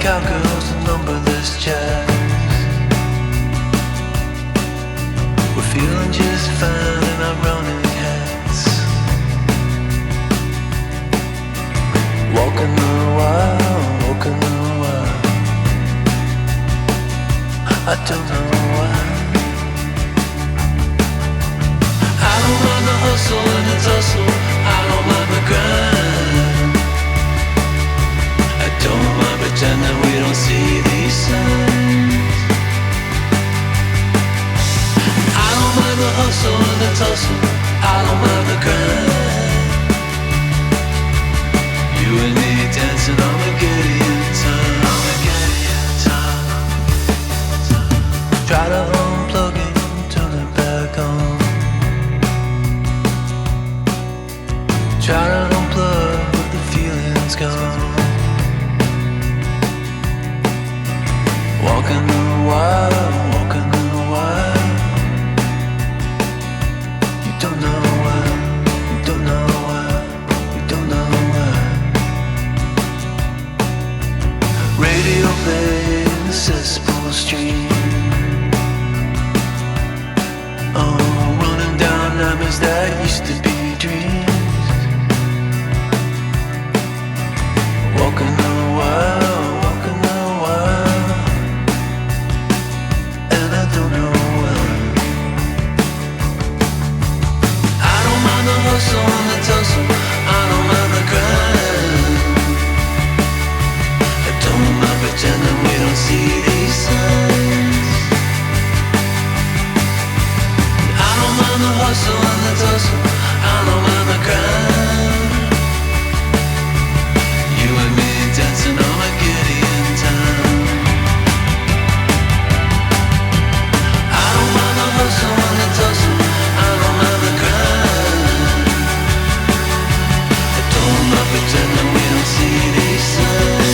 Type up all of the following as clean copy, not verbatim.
cowgirls and numberless jazz. We're feeling just fine in our running hats. Walking the wild, walking the wild. I don't know why. I don't mind the hustle and the tussle. I don't mind the grind. I don't mind pretending we don't see these signs. I don't mind the hustle and the tussle. I don't mind the grind. You and me dancing on the Gideon time. On the Gideon time. Try to unplug it, turn it back on. Try to unplug, but the feeling's gone. Walking the wild, walking the wild. You don't know why, you don't know why, you don't know why. Radio play in the cesspool stream. Oh, running down nightmares that used to be dreams. Walking the wild, walking the wild. And I don't know why. I don't mind the hustle and the tussle. I don't mind the grind. I don't mind pretending we don't see these signs. I don't mind the hustle and the tussle. I don't mind the grind. You and me dancing on a Gideon time. I don't mind the hustle and the tussle. I don't mind the grind. I don't mind pretending we don't see these signs.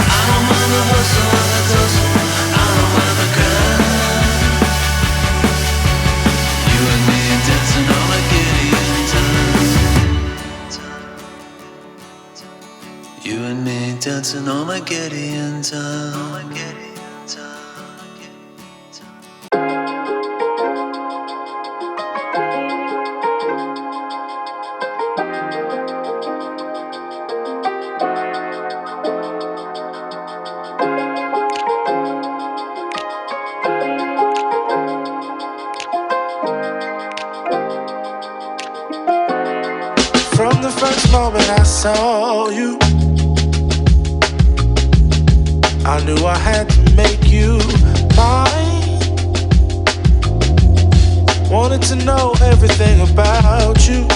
I don't mind the hustle and the tussle. I don't mind the grind. You and me dancing on a Gideon time. You and me dancing on my Gideon time. From the first moment I saw you, I knew I had to make you mine. Wanted to know everything about you.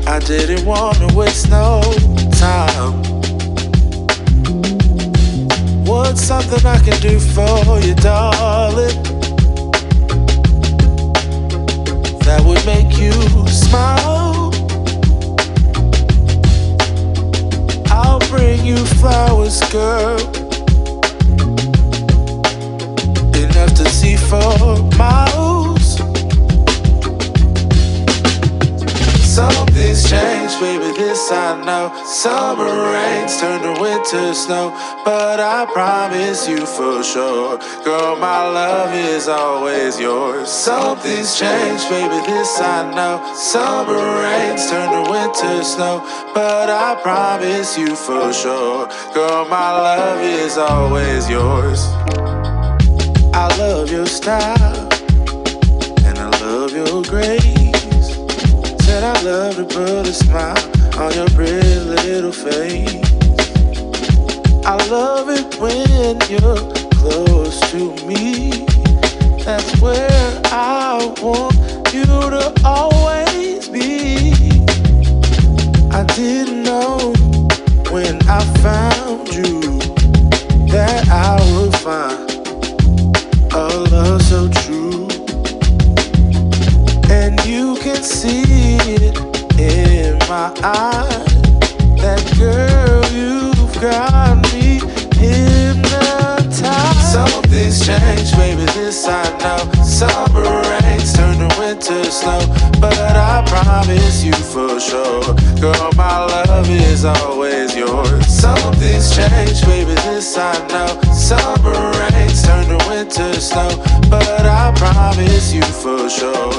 I didn't want to waste no time. What's something I can do for you, darling, that would make you smile? I'll bring you flowers, girl, enough to see for miles. Something's changed, baby, this I know. Summer rains turn to winter snow, but I promise you for sure, girl, my love is always yours. Something's changed, baby, this I know. Summer rains turn to winter snow, but I promise you for sure, girl, my love is always yours. I love your style, and I love your grace. Said I love to put a smile on your pretty little face. I love it when you're close to me. That's where I want you to always be. I didn't know when I found you that I would find a love so true. And you can see it in my eyes. That girl, you've got me hypnotized. Something's changed, baby, this I know. Summer rains turn to winter snow, but I promise you for sure, Girl, my love is always yours. Something's changed, baby, this I know. Summer rains turn to winter snow, but I promise you for sure,